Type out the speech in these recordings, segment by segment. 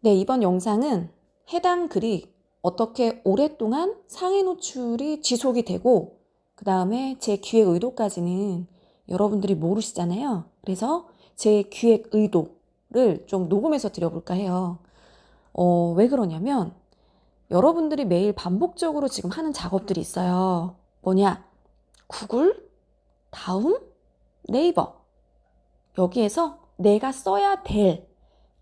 네, 이번 영상은 해당 글이 어떻게 오랫동안 상위 노출이 지속이 되고 그 다음에 제 기획 의도까지는 여러분들이 모르시잖아요. 그래서 제 기획 의도를 좀 녹음해서 드려볼까 해요. 왜 그러냐면 여러분들이 매일 반복적으로 지금 하는 작업들이 있어요. 뭐냐? 구글, 다음, 네이버. 여기에서 내가 써야 될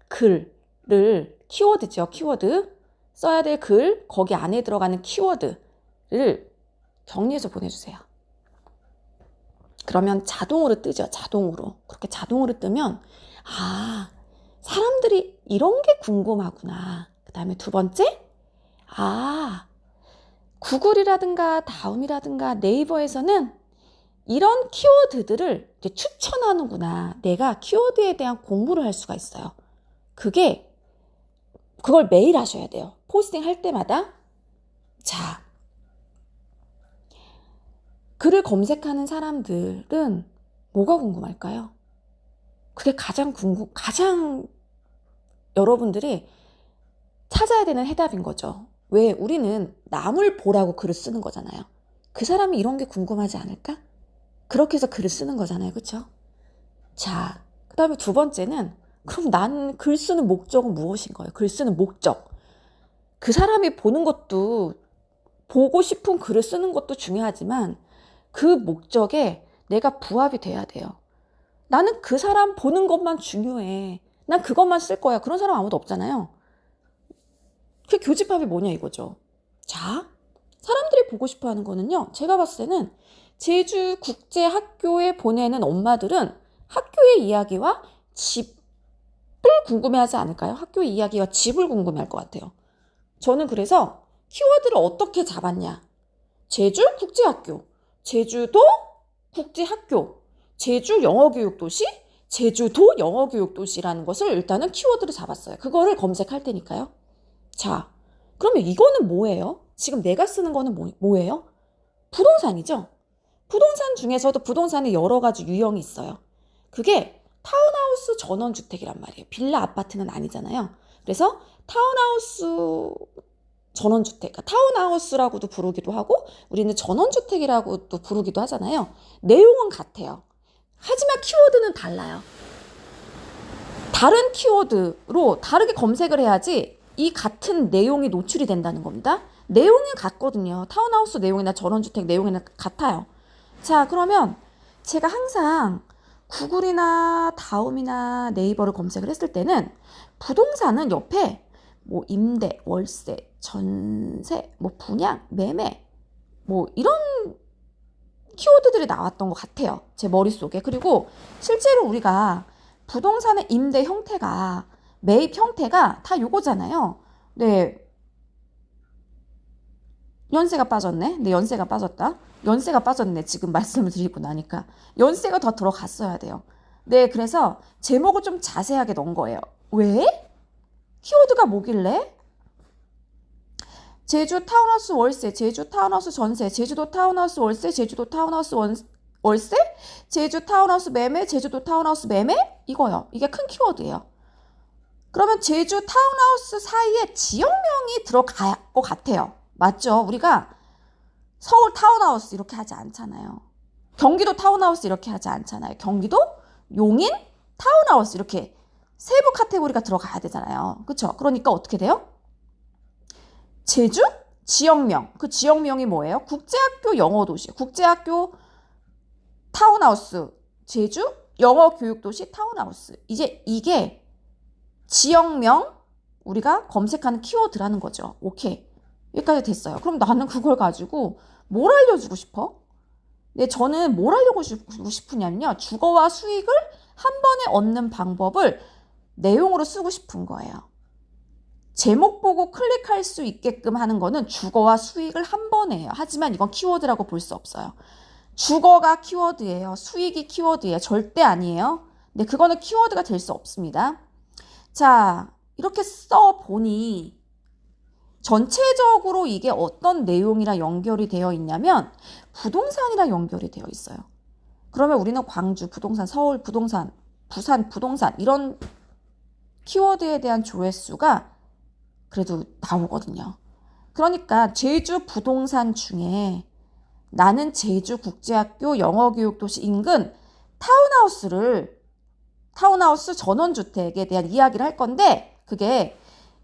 글을 키워드죠. 키워드. 써야 될 글, 거기 안에 들어가는 키워드를 정리해서 보내주세요. 그러면 자동으로 뜨죠. 자동으로. 그렇게 자동으로 뜨면 사람들이 이런 게 궁금하구나. 그 다음에 두 번째, 구글이라든가 다음이라든가 네이버에서는 이런 키워드들을 이제 추천하는구나. 내가 키워드에 대한 공부를 할 수가 있어요. 그걸 매일 하셔야 돼요. 포스팅 할 때마다. 자, 글을 검색하는 사람들은 뭐가 궁금할까요? 그게 가장 여러분들이 찾아야 되는 해답인 거죠. 왜? 우리는 남을 보라고 글을 쓰는 거잖아요. 그 사람이 이런 게 궁금하지 않을까? 그렇게 해서 글을 쓰는 거잖아요. 그렇죠? 자, 그 다음에 두 번째는 그럼 난 글 쓰는 목적은 무엇인 거예요? 글 쓰는 목적. 그 사람이 보는 것도 보고 싶은 글을 쓰는 것도 중요하지만 그 목적에 내가 부합이 돼야 돼요. 나는 그 사람 보는 것만 중요해. 난 그것만 쓸 거야. 그런 사람 아무도 없잖아요. 그 교집합이 뭐냐 이거죠. 자, 사람들이 보고 싶어 하는 거는요. 제가 봤을 때는 제주국제학교에 보내는 엄마들은 학교의 이야기와 집을 궁금해하지 않을까요? 학교의 이야기와 집을 궁금해할 것 같아요. 저는 그래서 키워드를 어떻게 잡았냐. 제주국제학교, 제주도 국제학교, 제주 영어교육도시, 제주도 영어교육도시라는 것을 일단은 키워드를 잡았어요. 그거를 검색할 테니까요. 자, 그러면 이거는 뭐예요? 지금 내가 쓰는 거는 뭐예요? 부동산이죠. 부동산 중에서도 부동산에 여러 가지 유형이 있어요. 그게 타운하우스 전원주택이란 말이에요. 빌라 아파트는 아니잖아요. 그래서 타운하우스 전원주택, 타운하우스라고도 부르기도 하고 우리는 전원주택이라고도 부르기도 하잖아요. 내용은 같아요. 하지만 키워드는 달라요. 다른 키워드로 다르게 검색을 해야지 이 같은 내용이 노출이 된다는 겁니다. 내용은 같거든요. 타운하우스 내용이나 전원주택 내용이나 같아요. 자, 그러면 제가 항상 구글이나 다음이나 네이버를 검색을 했을 때는 부동산은 옆에 뭐 임대, 월세, 전세, 뭐 분양, 매매 뭐 이런 키워드들이 나왔던 것 같아요. 제 머릿속에. 그리고 실제로 우리가 부동산의 임대 형태가 매입 형태가 다 요거잖아요. 네. 연세가 빠졌네. 네, 연세가 빠졌다. 연세가 빠졌네. 지금 말씀을 드리고 나니까. 연세가 더 들어갔어야 돼요. 네, 그래서 제목을 좀 자세하게 넣은 거예요. 왜? 키워드가 뭐길래? 제주 타운하우스 월세, 제주 타운하우스 전세, 제주도 타운하우스 월세, 제주도 타운하우스 월세, 제주 타운하우스 매매, 제주도 타운하우스 매매? 이거요. 이게 큰 키워드예요. 그러면 제주 타운하우스 사이에 지역명이 들어갈 것 같아요. 맞죠? 우리가 서울 타운하우스 이렇게 하지 않잖아요. 경기도 타운하우스 이렇게 하지 않잖아요. 경기도, 용인, 타운하우스 이렇게 세부 카테고리가 들어가야 되잖아요. 그렇죠? 그러니까 어떻게 돼요? 제주 지역명. 그 지역명이 뭐예요? 국제학교 영어도시, 국제학교 타운하우스, 제주 영어교육도시 타운하우스. 이제 이게 지역명 우리가 검색하는 키워드라는 거죠. 오케이. 여기까지 됐어요. 그럼 나는 그걸 가지고 뭘 알려주고 싶어? 네, 저는 뭘 알려주고 싶으냐면요. 주거와 수익을 한 번에 얻는 방법을 내용으로 쓰고 싶은 거예요. 제목 보고 클릭할 수 있게끔 하는 거는 주거와 수익을 한 번에 해요. 하지만 이건 키워드라고 볼 수 없어요. 주거가 키워드예요. 수익이 키워드예요. 절대 아니에요. 근데 그거는 키워드가 될 수 없습니다. 자, 이렇게 써보니 전체적으로 이게 어떤 내용이랑 연결이 되어 있냐면 부동산이랑 연결이 되어 있어요. 그러면 우리는 광주 부동산, 서울 부동산, 부산 부동산 이런 키워드에 대한 조회수가 그래도 나오거든요. 그러니까 제주 부동산 중에 나는 제주국제학교 영어교육도시 인근 타운하우스 전원주택에 대한 이야기를 할 건데 그게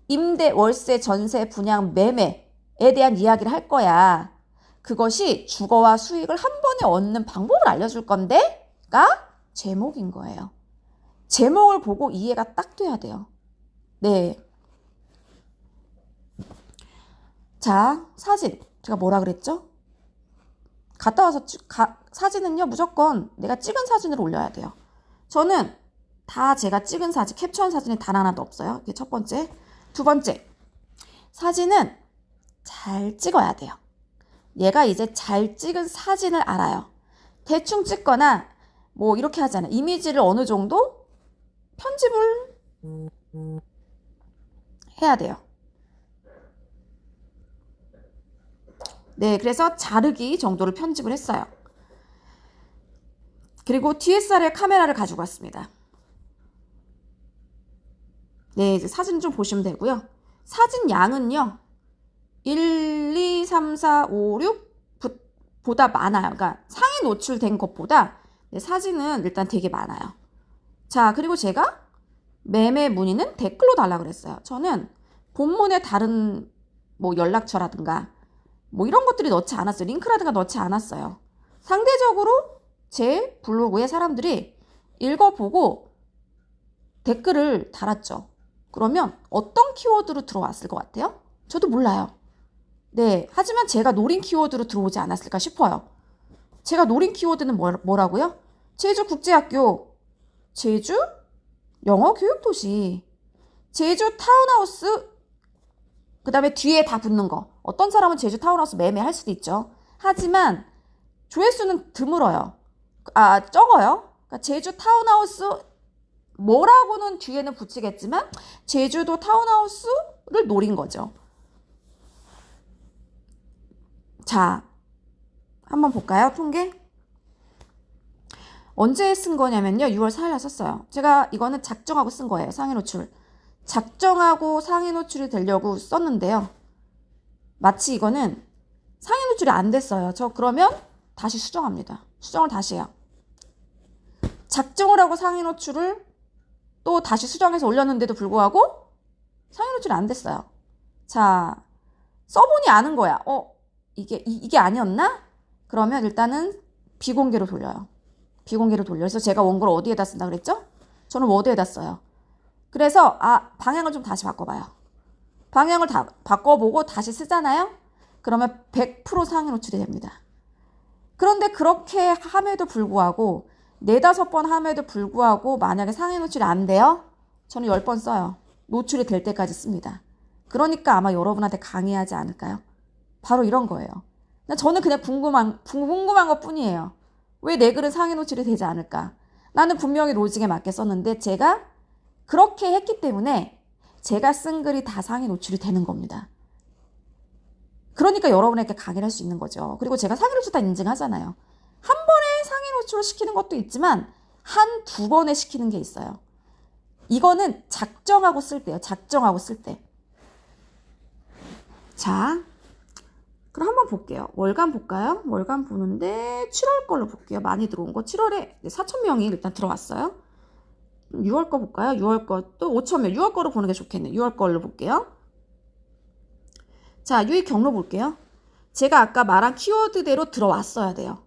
임대, 월세, 전세, 분양, 매매에 대한 이야기를 할 거야. 그것이 주거와 수익을 한 번에 얻는 방법을 알려줄 건데가 제목인 거예요. 제목을 보고 이해가 딱 돼야 돼요. 네. 자, 사진. 제가 뭐라 그랬죠? 갔다 와서 사진은요, 무조건 내가 찍은 사진으로 올려야 돼요. 저는 다 제가 찍은 사진, 캡처한 사진이 단 하나도 없어요. 이게 첫 번째. 두 번째. 사진은 잘 찍어야 돼요. 얘가 이제 잘 찍은 사진을 알아요. 대충 찍거나 뭐 이렇게 하잖아요. 이미지를 어느 정도 편집을 해야 돼요. 네, 그래서 자르기 정도를 편집을 했어요. 그리고 DSLR 카메라를 가지고 왔습니다. 네, 이제 사진 좀 보시면 되고요. 사진 양은요. 1, 2, 3, 4, 5, 6 보다 많아요. 그러니까 상위 노출된 것보다 사진은 일단 되게 많아요. 자, 그리고 제가 매매 문의는 댓글로 달라고 그랬어요. 저는 본문에 다른 뭐 연락처라든가 뭐 이런 것들이 넣지 않았어요. 링크라든가 넣지 않았어요. 상대적으로 제 블로그에 사람들이 읽어보고 댓글을 달았죠. 그러면 어떤 키워드로 들어왔을 것 같아요? 저도 몰라요. 네, 하지만 제가 노린 키워드로 들어오지 않았을까 싶어요. 제가 노린 키워드는 뭐라고요? 제주국제학교, 제주 영어교육도시, 제주 타운하우스, 그 다음에 뒤에 다 붙는 거. 어떤 사람은 제주 타운하우스 매매할 수도 있죠. 하지만 조회수는 드물어요. 적어요. 그러니까 제주 타운하우스 뭐라고는 뒤에는 붙이겠지만 제주도 타운하우스를 노린 거죠. 자, 한번 볼까요? 통계. 언제 쓴 거냐면요. 6월 4일날 썼어요. 제가 이거는 작정하고 쓴 거예요. 상위 노출. 작정하고 상위 노출이 되려고 썼는데요. 마치 이거는 상위 노출이 안 됐어요. 저 그러면 다시 수정합니다. 수정을 다시 해요. 작정을 하고 상위 노출을 또 다시 수정해서 올렸는데도 불구하고 상위 노출이 안 됐어요. 자, 써보니 아는 거야. 이게 아니었나? 그러면 일단은 비공개로 돌려요. 비공개로 돌려서 제가 원고를 어디에다 쓴다 그랬죠? 저는 워드에다 써요. 그래서 방향을 좀 다시 바꿔봐요. 방향을 다 바꿔보고 다시 쓰잖아요? 그러면 100% 상위 노출이 됩니다. 그런데 그렇게 함에도 불구하고 4-5번 함에도 불구하고 만약에 상위 노출이 안 돼요? 저는 10번 써요. 노출이 될 때까지 씁니다. 그러니까 아마 여러분한테 강의하지 않을까요? 바로 이런 거예요. 저는 그냥 궁금한 것 뿐이에요. 왜 내 글은 상위 노출이 되지 않을까? 나는 분명히 로직에 맞게 썼는데 제가 그렇게 했기 때문에 제가 쓴 글이 다 상위 노출이 되는 겁니다. 그러니까 여러분에게 강의를 할 수 있는 거죠. 그리고 제가 상위 노출 다 인증하잖아요. 한 번에 상위 노출을 시키는 것도 있지만 1-2번에 시키는 게 있어요. 이거는 작정하고 쓸 때요. 작정하고 쓸 때. 자, 그럼 한번 볼게요. 월간 볼까요? 월간 보는데 7월 걸로 볼게요. 많이 들어온 거. 7월에 4,000명이 일단 들어왔어요. 6월 거 볼까요? 6월 것도 5,000명. 6월 거로 보는 게 좋겠네. 6월 걸로 볼게요. 자, 유입 경로 볼게요. 제가 아까 말한 키워드대로 들어왔어야 돼요.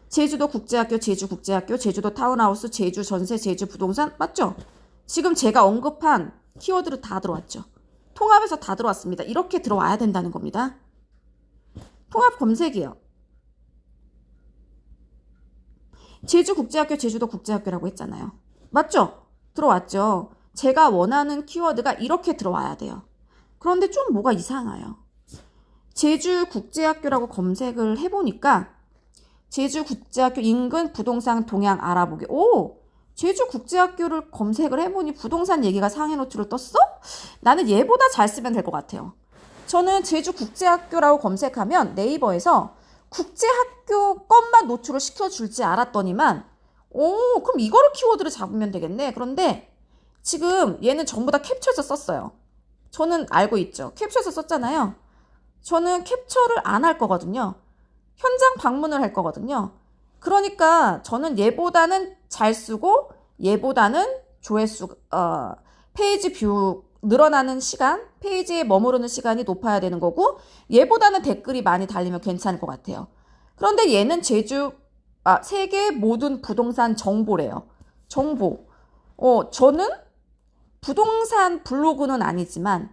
제주도 국제학교, 제주국제학교, 제주도 타운하우스, 제주 전세, 제주 부동산 맞죠? 지금 제가 언급한 키워드로 다 들어왔죠. 통합에서 다 들어왔습니다. 이렇게 들어와야 된다는 겁니다. 통합 검색이요. 제주국제학교, 제주도 국제학교라고 했잖아요. 맞죠? 들어왔죠. 제가 원하는 키워드가 이렇게 들어와야 돼요. 그런데 좀 뭐가 이상해요. 제주국제학교라고 검색을 해보니까 제주국제학교 인근 부동산 동향 알아보기. 제주국제학교를 검색을 해보니 부동산 얘기가 상위 노출을 떴어? 나는 얘보다 잘 쓰면 될 것 같아요. 저는 제주국제학교라고 검색하면 네이버에서 국제학교 것만 노출을 시켜줄지 알았더니만 그럼 이거를 키워드를 잡으면 되겠네. 그런데 지금 얘는 전부 다 캡처해서 썼어요. 저는 알고 있죠. 캡처해서 썼잖아요. 저는 캡처를 안 할 거거든요. 현장 방문을 할 거거든요. 그러니까 저는 얘보다는 잘 쓰고 얘보다는 조회수, 페이지 뷰 늘어나는 시간, 페이지에 머무르는 시간이 높아야 되는 거고 얘보다는 댓글이 많이 달리면 괜찮을 것 같아요. 그런데 얘는 세계 모든 부동산 정보래요. 정보. 저는 부동산 블로그는 아니지만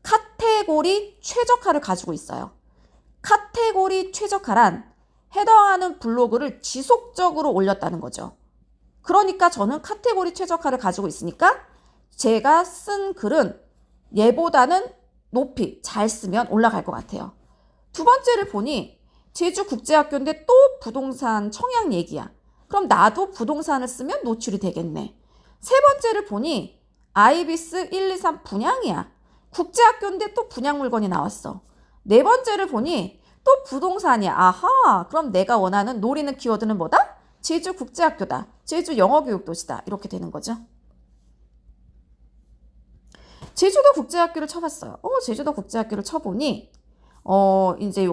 카테고리 최적화를 가지고 있어요. 카테고리 최적화란 해당하는 블로그를 지속적으로 올렸다는 거죠. 그러니까 저는 카테고리 최적화를 가지고 있으니까 제가 쓴 글은 얘보다는 높이 잘 쓰면 올라갈 것 같아요. 두 번째를 보니 제주국제학교인데 또 부동산 청약 얘기야. 그럼 나도 부동산을 쓰면 노출이 되겠네. 세 번째를 보니 아이비스 1, 2, 3 분양이야. 국제학교인데 또 분양 물건이 나왔어. 네 번째를 보니 또 부동산이야. 아하, 그럼 내가 원하는 노리는 키워드는 뭐다? 제주국제학교다. 제주 영어교육도시다. 이렇게 되는 거죠. 제주도 국제학교를 쳐봤어요. 제주도 국제학교를 쳐보니 이제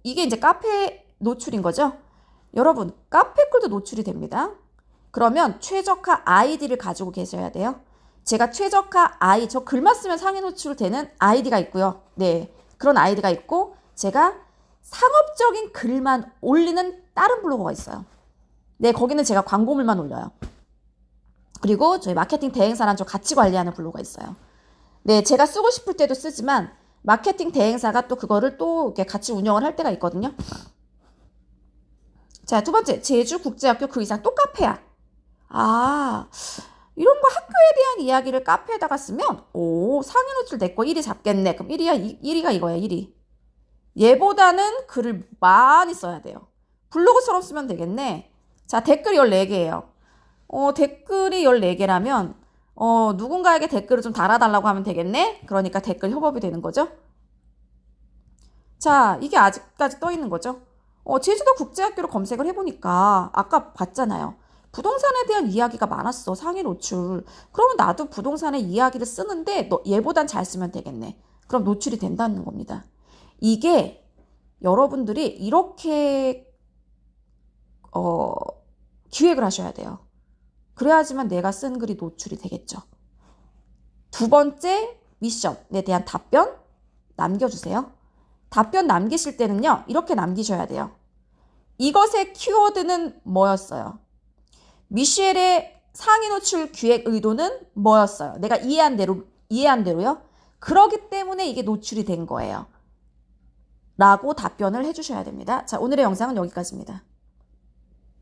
이게 이제 카페 노출인 거죠. 여러분, 카페 글도 노출이 됩니다. 그러면 최적화 아이디를 가지고 계셔야 돼요. 제가 최적화 저 글만 쓰면 상위 노출되는 아이디가 있고요. 네, 그런 아이디가 있고 제가 상업적인 글만 올리는 다른 블로거가 있어요. 네, 거기는 제가 광고물만 올려요. 그리고 저희 마케팅 대행사랑 좀 같이 관리하는 블로거가 있어요. 네, 제가 쓰고 싶을 때도 쓰지만 마케팅 대행사가 또 그거를 또 이렇게 같이 운영을 할 때가 있거든요. 자, 두 번째, 제주국제학교 그 이상 또 카페야. 이런 거 학교에 대한 이야기를 카페에다가 쓰면 상위 노출 내 거 1위 잡겠네. 그럼 1위가 이거야, 1위. 얘보다는 글을 많이 써야 돼요. 블로그처럼 쓰면 되겠네. 자, 댓글이 14개예요. 댓글이 14개라면 누군가에게 댓글을 좀 달아달라고 하면 되겠네. 그러니까 댓글 협업이 되는 거죠. 자, 이게 아직까지 떠 있는 거죠. 제주도 국제학교로 검색을 해보니까 아까 봤잖아요. 부동산에 대한 이야기가 많았어. 상위 노출. 그러면 나도 부동산의 이야기를 쓰는데 얘보단 잘 쓰면 되겠네. 그럼 노출이 된다는 겁니다. 이게 여러분들이 이렇게 기획을 하셔야 돼요. 그래야지만 내가 쓴 글이 노출이 되겠죠. 두 번째 미션에 대한 답변 남겨주세요. 답변 남기실 때는요, 이렇게 남기셔야 돼요. 이것의 키워드는 뭐였어요? 미셸의 상위 노출 기획 의도는 뭐였어요? 내가 이해한 대로요? 그러기 때문에 이게 노출이 된 거예요. 라고 답변을 해주셔야 됩니다. 자, 오늘의 영상은 여기까지입니다.